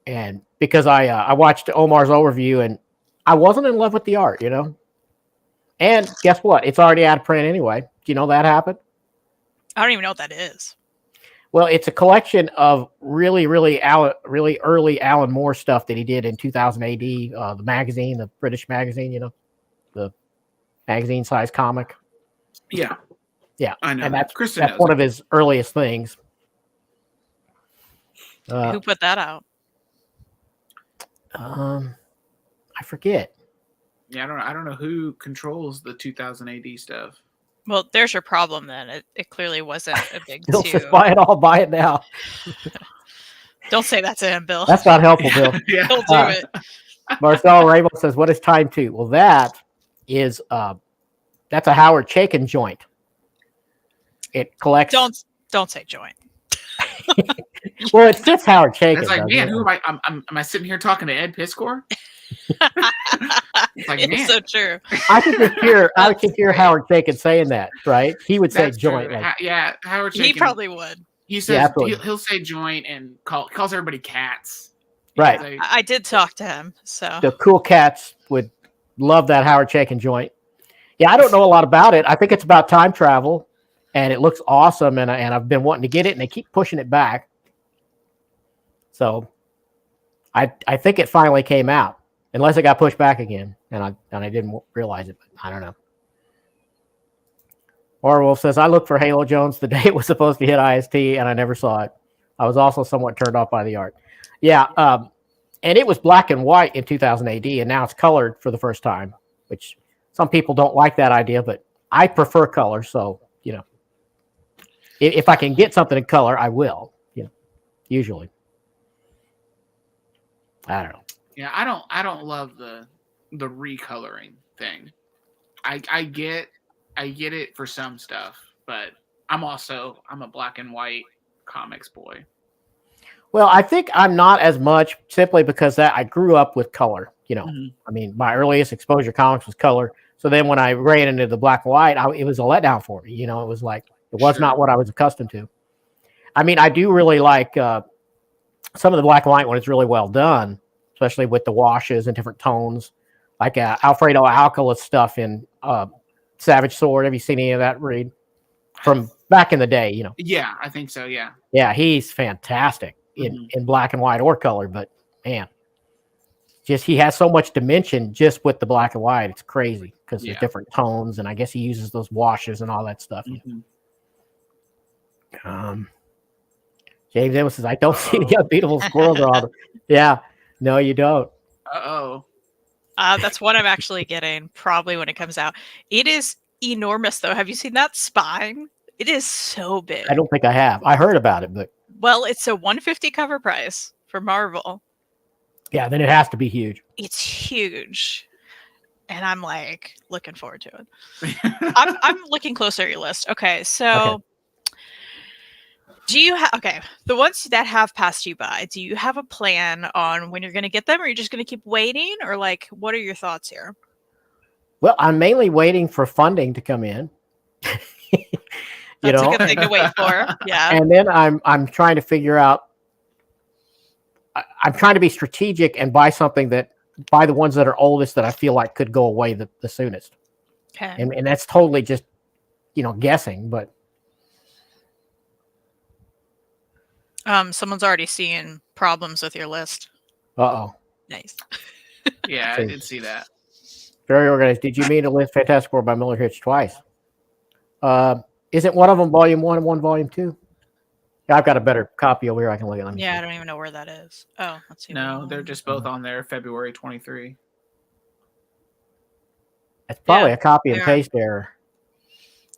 And because I watched Omar's overview and I wasn't in love with the art, And guess what? It's already out of print anyway. Do you know that happened?
I don't even know what that is.
Well, it's a collection of really early Alan Moore stuff that he did in 2000 AD. The magazine, the British magazine, the magazine-sized comic.
Yeah.
Yeah,
I know.
and that's
Kristan
one of his earliest things.
Who put that out?
I forget.
Yeah, I don't know who controls the 2000 AD stuff.
Well, there's your problem then. It clearly wasn't a big
Bill
two.
says, buy it now.
Don't say that to him, Bill.
That's not helpful, Bill.
Yeah.
He'll do it.
Marcel Rabel says, what is time 2? Well, that is that's a Howard Chaykin joint. It collects.
Don't say joint.
Well, it's just Howard Chaykin.
It's like, man, who am I? Am I sitting here talking to Ed Piskor? It's like, man,
so true.
I could hear Howard Chaykin saying that, right? He would say joint. Like,
yeah, Howard Chaykin.
He probably would.
He says
Yeah,
he'll say joint and calls everybody cats.
Right.
Like,
I did talk to him, so
the cool cats would love that Howard Chaykin joint. Yeah, I don't know a lot about it. I think it's about time travel, and it looks awesome, and I've been wanting to get it, and they keep pushing it back. So I think it finally came out, unless it got pushed back again, and I didn't realize it, but I don't know. Orwolf says, I looked for Halo Jones the day it was supposed to hit IST, and I never saw it. I was also somewhat turned off by the art. Yeah, and it was black and white in 2000 AD, and now it's colored for the first time, which some people don't like that idea, but I prefer color, so, if I can get something in color, I will, usually. I don't know.
Yeah, I don't love the recoloring thing. I get it for some stuff, but I'm a black and white comics boy.
Well, I think I'm not as much simply because I grew up with color.
Mm-hmm.
I mean, my earliest exposure to comics was color. So then when I ran into the black and white, it was a letdown for me. It was like it was not what I was accustomed to. I mean, I do really like some of the black and white when it's really well done, especially with the washes and different tones, like Alfredo Alcala's stuff in Savage Sword. Have you seen any of that, Reed? From back in the day,
Yeah, I think so. Yeah.
Yeah, he's fantastic in black and white or color, but man, just he has so much dimension just with the black and white. It's crazy because there's different tones, and I guess he uses those washes and all that stuff.
Mm-hmm.
James Evans says, I don't see the unbeatable squirrel draw. Yeah, no, you don't.
Uh-oh.
That's what I'm actually getting probably when it comes out. It is enormous, though. Have you seen that spine? It is so big.
I don't think I have. I heard about it, but
well, it's a $150 cover price for Marvel.
Yeah, then it has to be huge.
It's huge, and I'm like looking forward to it. I'm looking closer at your list. Okay, so. Okay. Do you have the ones that have passed you by? Do you have a plan on when you're going to get them, or are you just going to keep waiting, or like what are your thoughts here?
Well, I'm mainly waiting for funding to come in.
That's a good thing to wait for. Yeah,
and then I'm trying to figure out. I'm trying to be strategic and buy the ones that are oldest that I feel like could go away the soonest.
Okay,
and that's totally just guessing, but.
Someone's already seeing problems with your list.
Uh-oh.
Nice.
Yeah, I did see that.
Very organized. Did you mean to list Fantastic Four by Miller Hitch twice? Isn't one of them Volume 1 and one Volume 2? Yeah, I've got a better copy over here. I can look at them.
Yeah, I don't even know where that is. Oh, let's see.
No, they're just both on there, February 23.
It's probably a copy and paste error.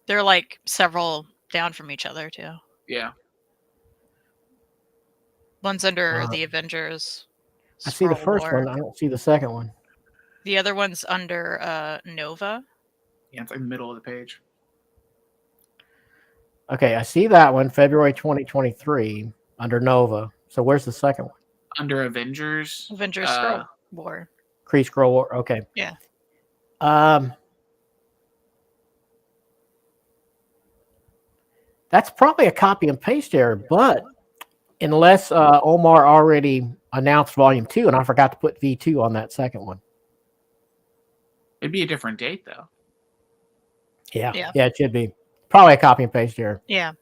They're like several down from each other, too.
Yeah.
One's under the Avengers.
I see the first one. I don't see the second one.
The other one's under Nova.
Yeah, it's like the middle of the page.
Okay, I see that one, February 2023, under Nova. So where's the second one?
Under Avengers.
Avengers Scroll War.
Kree Scroll War. Okay.
Yeah.
That's probably a copy and paste error, but unless Omar already announced Volume 2, and I forgot to put V2 on that second one.
It'd be a different date, though.
Yeah, it should be. Probably a copy and paste here.
Yeah.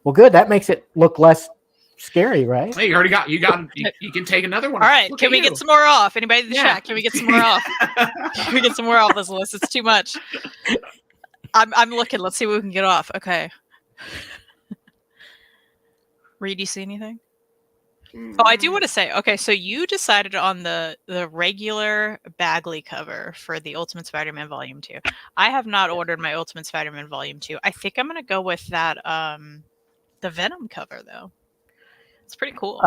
Well, good. That makes it look less scary, right?
Hey, you can take another one.
All right.
Look
Can
at
we
you.
get some more off? Anybody in the
Yeah.
chat? Can we get some more off? Can we get some more off this list? It's too much. I'm looking. Let's see what we can get off. Okay. Reed, you see anything? Oh, I do want to say, okay, so you decided on the regular Bagley cover for the Ultimate Spider-Man Volume 2. I have not ordered my Ultimate Spider-Man Volume 2. I think I'm going to go with that, the Venom cover, though. It's pretty cool.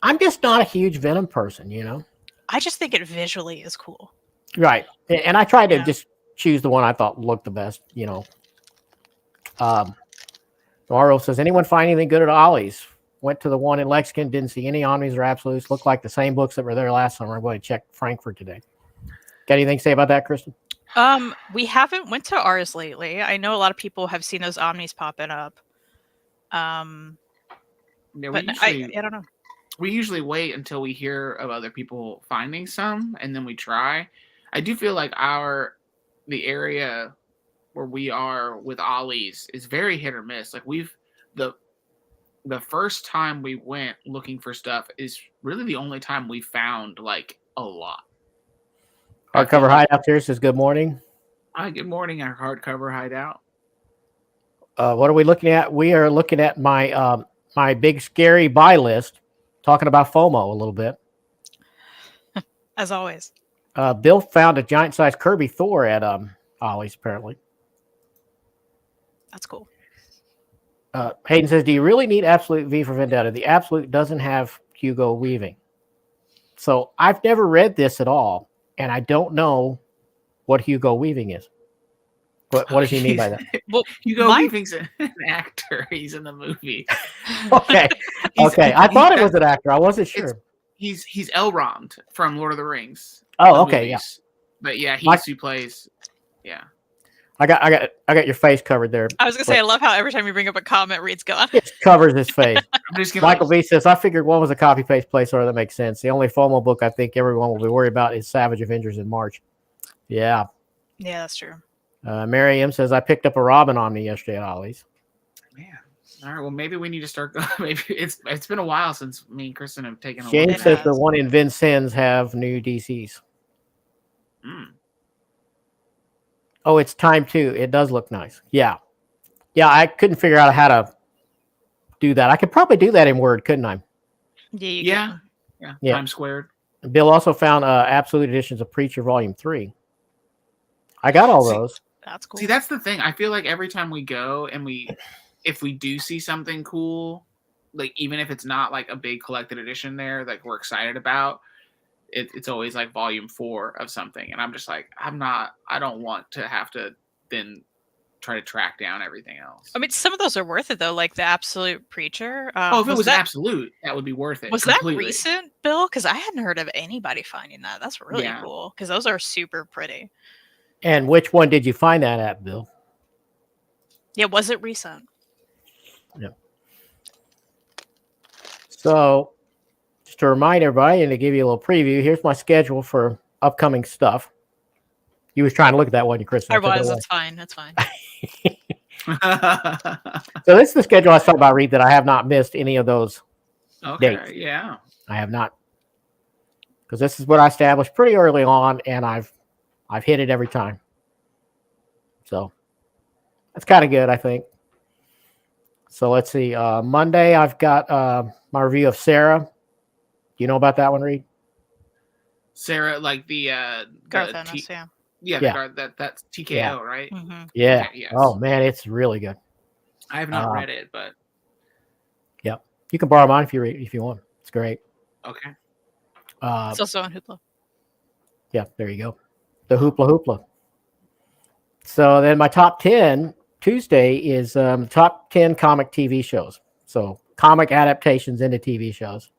I'm just not a huge Venom person, you know?
I just think it visually is cool.
Right. And I tried to
Yeah.
just choose the one I thought looked the best, you know. Mauro says, anyone find anything good at Ollie's? Went to the one in Lexington, didn't see any Omnis or Absolutes. Looked like the same books that were there last summer. I'm going to check Frankfurt today. Got anything to say about that, Kristan?
We haven't went to ours lately. I know a lot of people have seen those Omnis popping up.
Yeah,
But I don't know.
we usually wait until we hear of other people finding some, and then we try. I do feel like the area where we are with Ollie's is very hit or miss. Like the first time we went looking for stuff is really the only time we found like a lot.
Hardcover Hideout here says, good morning.
Hi, good morning, our hardcover hideout.
What are we looking at? We are looking at my my big scary buy list, talking about FOMO a little bit.
As always.
Bill found a giant-sized Kirby Thor at Ollie's, apparently.
That's cool.
Hayden says, do you really need Absolute V for Vendetta? The Absolute doesn't have Hugo Weaving. So I've never read this at all, and I don't know what Hugo Weaving is. What does he mean by that?
Well, Hugo Weaving's an actor. He's in the movie.
Okay. I thought it was an actor. I wasn't sure.
He's Elrond from Lord of the Rings.
Oh, okay,
movies. Yeah. But yeah, who plays. Yeah.
I got your face covered there.
I was gonna say, I love how every time you bring up a comment, Reed's gone.
It covers his face.
I'm just gonna
Michael V says, I figured one was a copy paste placeholder. That makes sense. The only FOMO book I think everyone will be worried about is Savage Avengers in March. Yeah.
Yeah, that's true.
Mary M says, I picked up a Robin Omni yesterday at Ollie's.
Man. All right. Well, maybe we need to start. Maybe it's been a while since me and Kristan have taken a
James
look.
says the one in Vincennes have new DCs. Oh, it's time too. It does look nice. Yeah. I couldn't figure out how to do that. I could probably do that in Word, couldn't I?
Yeah. Time squared.
Bill also found Absolute editions of Preacher Volume 3. I got all those.
That's cool.
See, that's the thing. I feel like every time we go and if we do see something cool, like even if it's not like a big collected edition there, like we're excited about, it's always like volume 4 of something. And I'm just like, I don't want to have to then try to track down everything else.
I mean, some of those are worth it though, like the Absolute Preacher.
If it was Absolute, that would be worth it.
Was
completely.
that recent, Bill? Because I hadn't heard of anybody finding that. That's really cool because those are super pretty.
And which one did you find that at, Bill?
Yeah, was it recent?
Yeah. So, just to remind everybody and to give you a little preview, here's my schedule for upcoming stuff. You was trying to look at that one, Kristan.
I was. That's fine. That's fine.
So this is the schedule I was talking about, Reed, that I have not missed any of those dates.
Yeah.
I have not. Because this is what I established pretty early on, and I've hit it every time. So that's kind of good, I think. So let's see. Monday, I've got my review of Sarah. Do you know about that one, Reed?
Sarah, like the
Garth Ennis, yeah.
Yeah, that's TKO, right?
Mm-hmm.
Yeah.
Okay, yes.
Oh, man, it's really good.
I have not read it, but
yep. You can borrow mine if you want. It's great.
Okay.
It's also on Hoopla.
Yeah, there you go. The Hoopla. So then my top 10 Tuesday is top 10 comic TV shows. So comic adaptations into TV shows.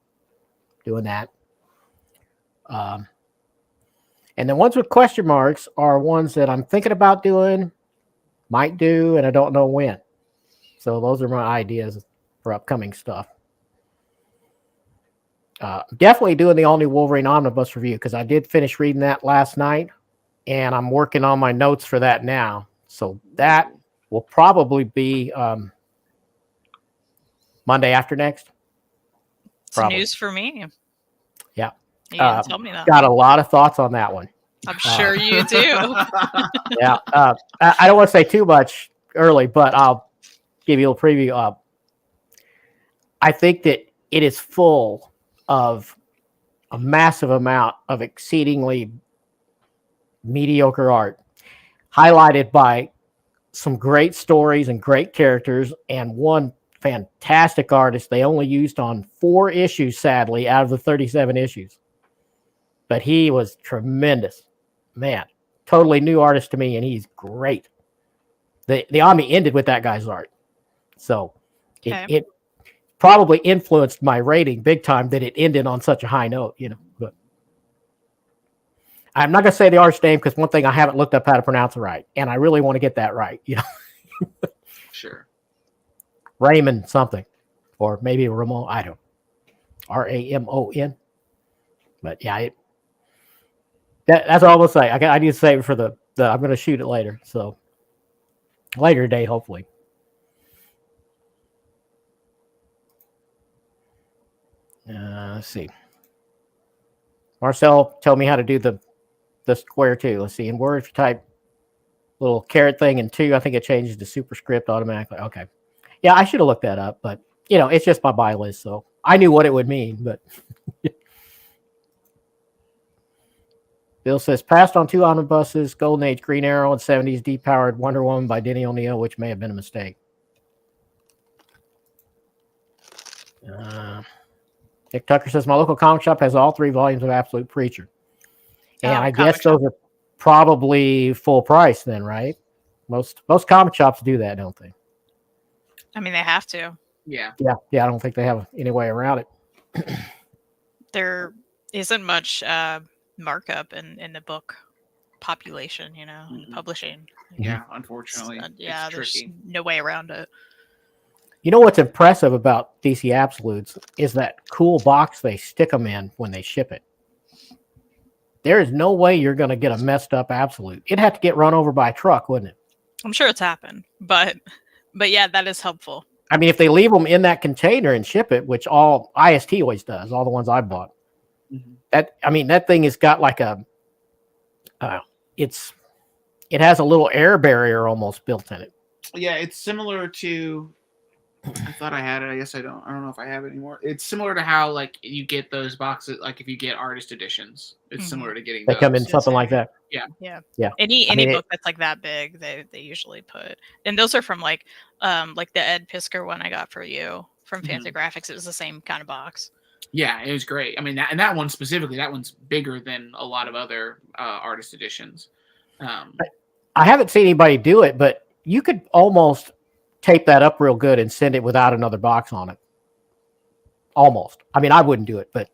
Doing that. And the ones with question marks are ones that I'm thinking about doing, might do, and I don't know when. So those are my ideas for upcoming stuff. Definitely doing the all-new Wolverine Omnibus review because I did finish reading that last night, and I'm working on my notes for that now. So that will probably be Monday after next.
It's news for me.
Yeah.
You didn't tell me that.
Got a lot of thoughts on that one.
I'm sure you do.
Yeah. I don't want to say too much early, but I'll give you a preview. I think that it is full of a massive amount of exceedingly mediocre art, highlighted by some great stories and great characters, and one fantastic artist they only used on 4 issues, sadly, out of the 37 issues. But he was tremendous. Man, totally new artist to me, and he's great. The Omni ended with that guy's art. So it probably influenced my rating big time that it ended on such a high note, But I'm not going to say the artist's name because one thing, I haven't looked up how to pronounce it right, and I really want to get that right,
Sure.
Raymond something, or maybe Ramon. I don't. Ramon. But yeah, that's all I'll say. I need to save it for the I'm going to shoot it later. So later today, hopefully. Let's see. Marcel told me how to do the square too. Let's see. In Word, if you type little caret thing in 2, I think it changes to superscript automatically. Okay. Yeah, I should have looked that up, but it's just my buy list, so I knew what it would mean. But Bill says passed on 2 omnibuses: Golden Age Green Arrow and 70s depowered Wonder Woman by Denny O'Neil, which may have been a mistake. Nick Tucker says my local comic shop has all 3 volumes of Absolute Preacher, and I guess those are probably full price then, right? Most comic shops do that, don't they?
I mean, they have to.
Yeah.
I don't think they have any way around it.
There isn't much markup in the book population, in publishing.
Yeah, unfortunately.
There's
tricky.
no way around it.
What's impressive about DC Absolutes is that cool box they stick them in when they ship it. There is no way you're going to get a messed up Absolute. It'd have to get run over by a truck, wouldn't it? I'm
sure it's happened, but yeah, that is helpful.
I mean, if they leave them in that container and ship it, which all IST always does, all the ones I bought, that thing has got like it has a little air barrier almost built in it.
Yeah, it's similar to. I thought I had it. I guess I don't. I don't know if I have it anymore. It's similar to how you get those boxes. Like if you get artist editions, it's similar to getting.
They come in something like that.
Yeah. Any book that's like that big, they usually put. And those are from like the Ed Pisker one I got for you from Fancy Graphics. It was the same kind of box.
Yeah, it was great. I mean, that one specifically, that one's bigger than a lot of other artist editions.
I haven't seen anybody do it, but you could almost tape that up real good and send it without another box on it. Almost. I mean, I wouldn't do it, but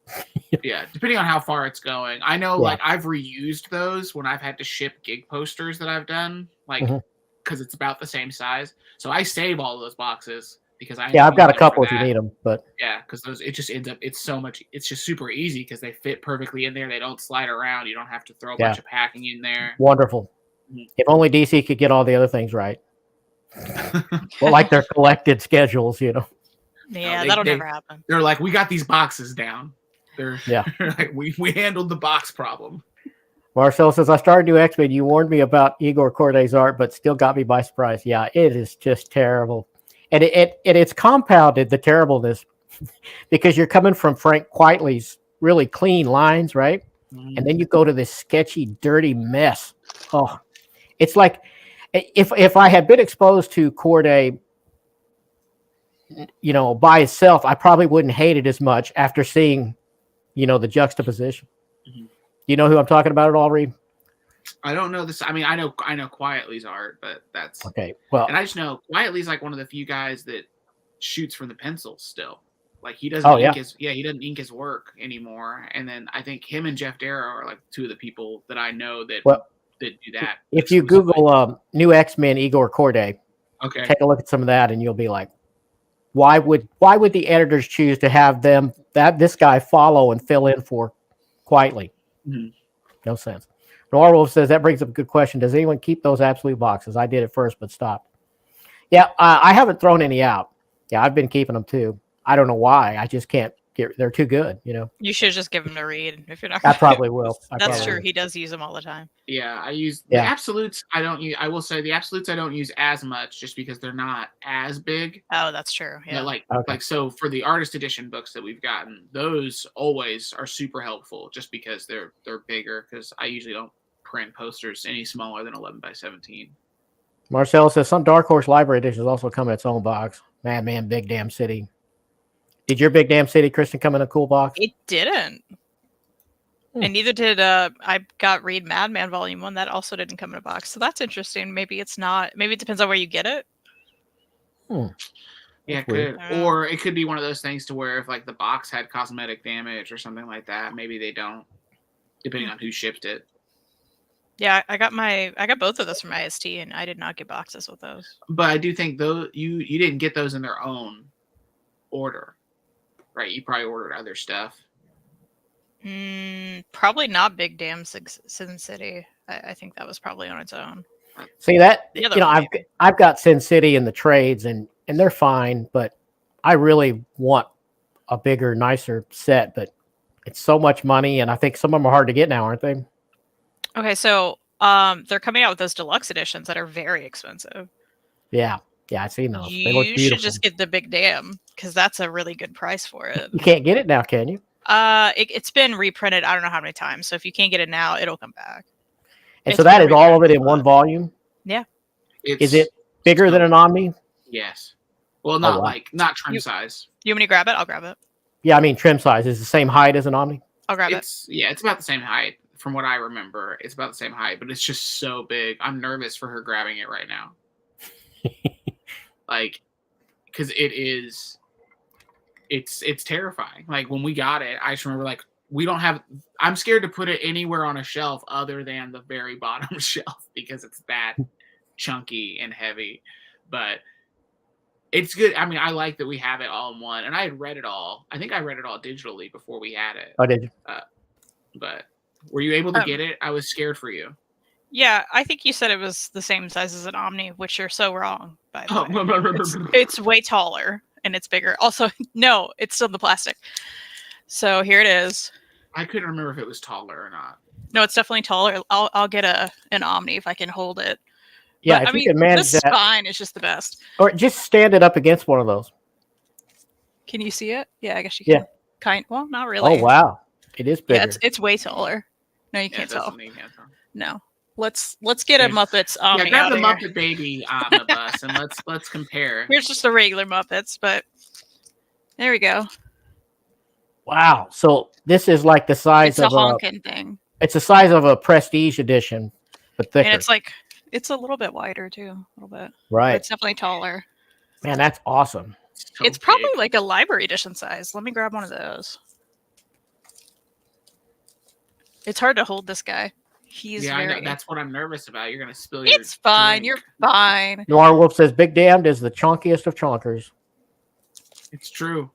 yeah, depending on how far it's going. I know, I've reused those when I've had to ship gig posters that I've done, because it's about the same size. So I save all those boxes because
I've got a couple if you need them, but
because those it just ends up it's just super easy because they fit perfectly in there. They don't slide around. You don't have to throw a bunch of packing in there.
Wonderful. If only DC could get all the other things right. Well, like their collected schedules,
Yeah, that'll never happen.
They're like, we got these boxes down. They're like, we handled the box problem.
Marcel says, I started new X-Men. You warned me about Igor Corday's art, but still got me by surprise. Yeah, it is just terrible. And it's compounded, the terribleness, because you're coming from Frank Quitely's really clean lines, right? And then you go to this sketchy, dirty mess. Oh, it's like if I had been exposed to Corday, by itself, I probably wouldn't hate it as much after seeing, the juxtaposition. You know who I'm talking about at all, Reed?
I don't know this. I mean, I know Quietly's art, but that's
okay. Well,
and I just know Quietly's like one of the few guys that shoots from the pencil still. Like he doesn't he doesn't ink his work anymore. And then I think him and Jeff Darrow are like 2 of the people that I know that do that.
If you Google new X-Men Igor Corday,
take
a look at some of that, and you'll be like, why would the editors choose to have this guy follow and fill in for Quietly? No sense. Norwolf says that brings up a good question. Does anyone keep those Absolute boxes? I did at first, but stopped. Yeah, I haven't thrown any out. Yeah, I've been keeping them too. I don't know why. I just can't get. They're too good.
You should just give him to read if you're not.
I probably will.
That's true. He does use them all the time.
Yeah, I use the absolutes. I don't use. I will say the absolutes I don't use as much, just because they're not as big.
Oh, that's true. Yeah,
like so for the artist edition books that we've gotten, those always are super helpful, just because they're bigger. Because I usually don't print posters any smaller than 11 by 17.
Marcel says some Dark Horse Library editions also come in its own box. Madman Big Damn City. Did your Big Damn City, Kristan, come in a cool box?
It didn't. And neither did I got Read Madman Volume 1. That also didn't come in a box. So that's interesting. Maybe it's not. Maybe it depends on where you get it.
Yeah, it could. Or it could be one of those things to where if like the box had cosmetic damage or something like that, maybe they don't, depending on who shipped it.
Yeah, I got both of those from IST, and I did not get boxes with those.
But I do think those you didn't get those in their own order, right? You probably ordered other stuff.
Probably not Big Damn Sin City. I think that was probably on its own.
See that? I've got Sin City in the trades, and they're fine, but I really want a bigger, nicer set. But it's so much money, and I think some of them are hard to get now, aren't they?
Okay, so they're coming out with those deluxe editions that are very expensive.
Yeah, I've seen those.
You should just get the Big Damn, because that's a really good price for it.
You can't get it now, can you?
It's been reprinted. I don't know how many times. So if you can't get it now, it'll come back.
And so that is all of it in one volume?
Yeah.
Is it bigger than an Omni?
Yes. Well, not trim size.
You want me to grab it? I'll grab it.
Yeah, I mean trim size. Is the same height as an Omni?
I'll grab it.
Yeah, it's about the same height. From what I remember, it's about the same height, but it's just so big. I'm nervous for her grabbing it right now. Like, because it's terrifying. Like when we got it, I just remember like I'm scared to put it anywhere on a shelf other than the very bottom shelf because it's that chunky and heavy. But it's good. I mean, I like that we have it all in one, and I had read it all. I think I read it all digitally before we had it.
Oh, did you?
But were you able to get it? I was scared for you.
Yeah, I think you said it was the same size as an Omni, which you're so wrong, by the way. It's way taller and it's bigger. Also, no, it's still the plastic. So here it is.
I couldn't remember if it was taller or not.
No, it's definitely taller. I'll get an Omni if I can hold it.
Yeah,
but,
if you can manage
the
that.
spine is just the best.
Or just stand it up against one of those.
Can you see it? Yeah, I guess you can. Yeah. Well, not really.
Oh, wow. It is bigger.
Yeah, it's way taller. No, you can't tell. No. Let's get a Muppets Omni.
Yeah, grab the Muppet Baby omnibus and let's compare.
Here's just the regular Muppets, but there we go.
Wow. So this is like the size of
a honking thing.
It's the size of a prestige edition, but thicker.
And it's a little bit wider too, a little bit.
Right.
But it's definitely taller.
Man, that's awesome.
It's probably like a library edition size. Let me grab one of those. It's hard to hold this guy.
I know. That's what I'm nervous about. You're gonna spill your.
It's fine.
Drink.
You're fine.
Noir Wolf says Big Damned is the chunkiest of chunkers.
It's true.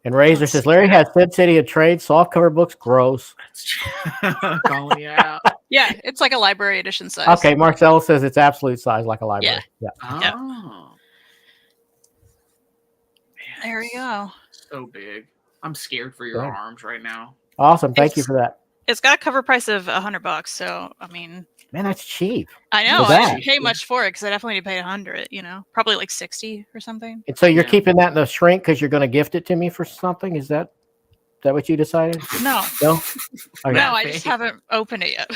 And Razor says Larry has Sin City and trade soft cover books. Gross.
Calling you out.
Yeah, it's like a library edition size.
Okay, Marcella says it's absolute size like a library.
Yeah.
Oh.
Yeah.
Man,
there we go.
So big. I'm scared for your arms right now.
Awesome. Thank you for that.
It's got a cover price of $100. So I mean,
man, that's cheap.
I know. I didn't pay much for it because I definitely did pay $100. You know, probably like $60 or something.
And so you're keeping that in the shrink because you're going to gift it to me for something. Is that what you decided?
No.
No. Okay.
No, I just haven't opened it yet.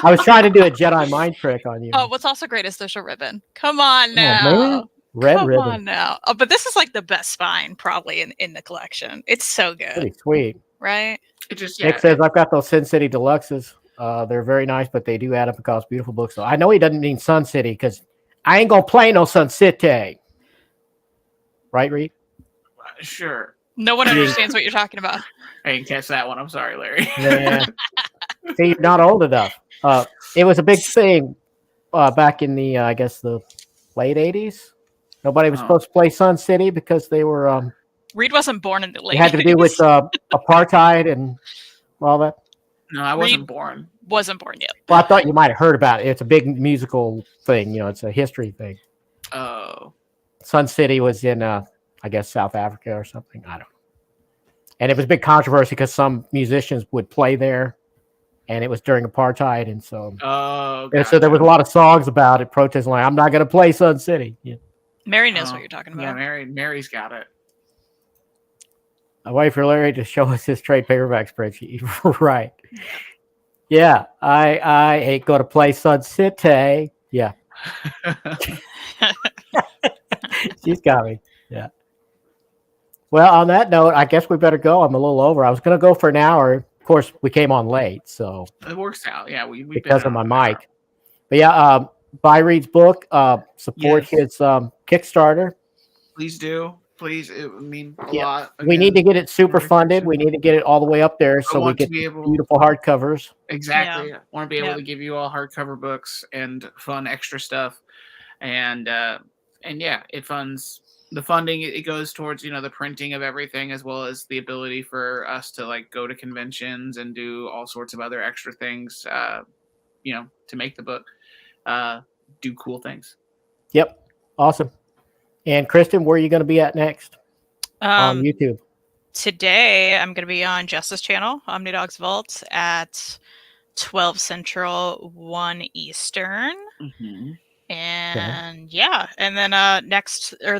I was trying to do a Jedi mind trick on you.
Oh, what's also great is there's a ribbon. Come on now.
Oh, red
Come
ribbon.
on now. Oh, but this is like the best spine probably in the collection. It's so good.
Pretty sweet.
Right?
Nick says, I've got those Sin City Deluxes. They're very nice, but they do add up and cause beautiful books. So I know he doesn't mean Sun City because I ain't going to play no Sun City. Right, Reed?
Sure.
No one understands what you're talking about.
I didn't catch that one. I'm sorry, Larry.
Yeah. See, you're not old enough. It was a big thing back in the, I guess, the late 80s. Nobody was supposed to play Sun City because they were...
Reed wasn't born in the late 80s.
It had to do with apartheid and all that.
No, I wasn't born.
Wasn't born yet.
Well, I thought you might have heard about it. It's a big musical thing. You know, it's a history thing. Sun City was in, I guess, South Africa or something. I don't know. And it was a big controversy because some musicians would play there, and it was during apartheid, and so so there was a lot of songs about it, protesting like, "I'm not going to play Sun City." Yeah.
Mary knows what you're talking about.
Yeah, Mary's got it.
I wait for Larry to show us his trade paperback spreadsheet. Right. Yeah, I ain't going to play Sun City. Yeah. She's got me. Yeah. Well, on that note, I guess we better go. I'm a little over. I was going to go for an hour. Of course, we came on late, so
it works out. Yeah, we
because of my mic. But yeah, buy Reed's book. Support his Kickstarter.
Please do. Please, it would mean a lot.
Again, we need to get it super funded. We need to get it all the way up there so we get beautiful hardcovers.
Exactly. I want to be able to give you all hardcover books and fun extra stuff, and yeah, it funds. The funding, it goes towards, the printing of everything, as well as the ability for us to like go to conventions and do all sorts of other extra things, to make the book do cool things. Yep. Awesome. And Kristan, where are you going to be at next? On YouTube.
Today, I'm going to be on Justice Channel, OmniDog's Vault at 12 Central, 1 Eastern. Mm-hmm. And and then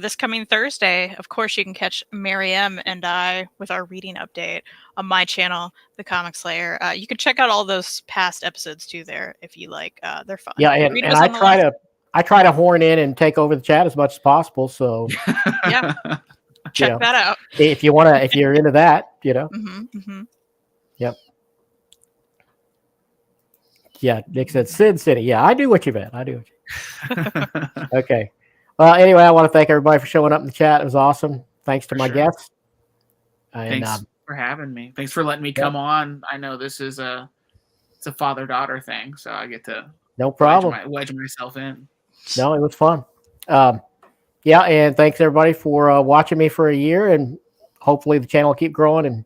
this coming Thursday, of course, you can catch Mary M and I with our reading update on my channel, The Comic Slayer. You can check out all those past episodes too there if you like. They're fun.
Yeah, and I try to horn in and take over the chat as much as possible. So
yeah, check that out
if you're into that,
Mm-hmm, mm-hmm.
Yep. Yeah, Nick said Sin City. Yeah, I do what you meant. I do what you Okay. Well, anyway, I want to thank everybody for showing up in the chat. It was awesome. Thanks to my guests. And,
thanks for having me. Thanks for letting me come on. I know this is it's a father-daughter thing, so I get to
no problem
wedge myself in.
No, it was fun. And thanks everybody for watching me for a year, and hopefully the channel will keep growing,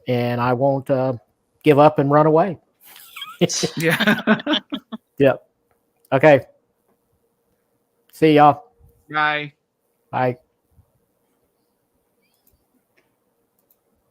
and I won't give up and run away.
Yeah.
Yep. Okay. See y'all.
Bye.
Bye.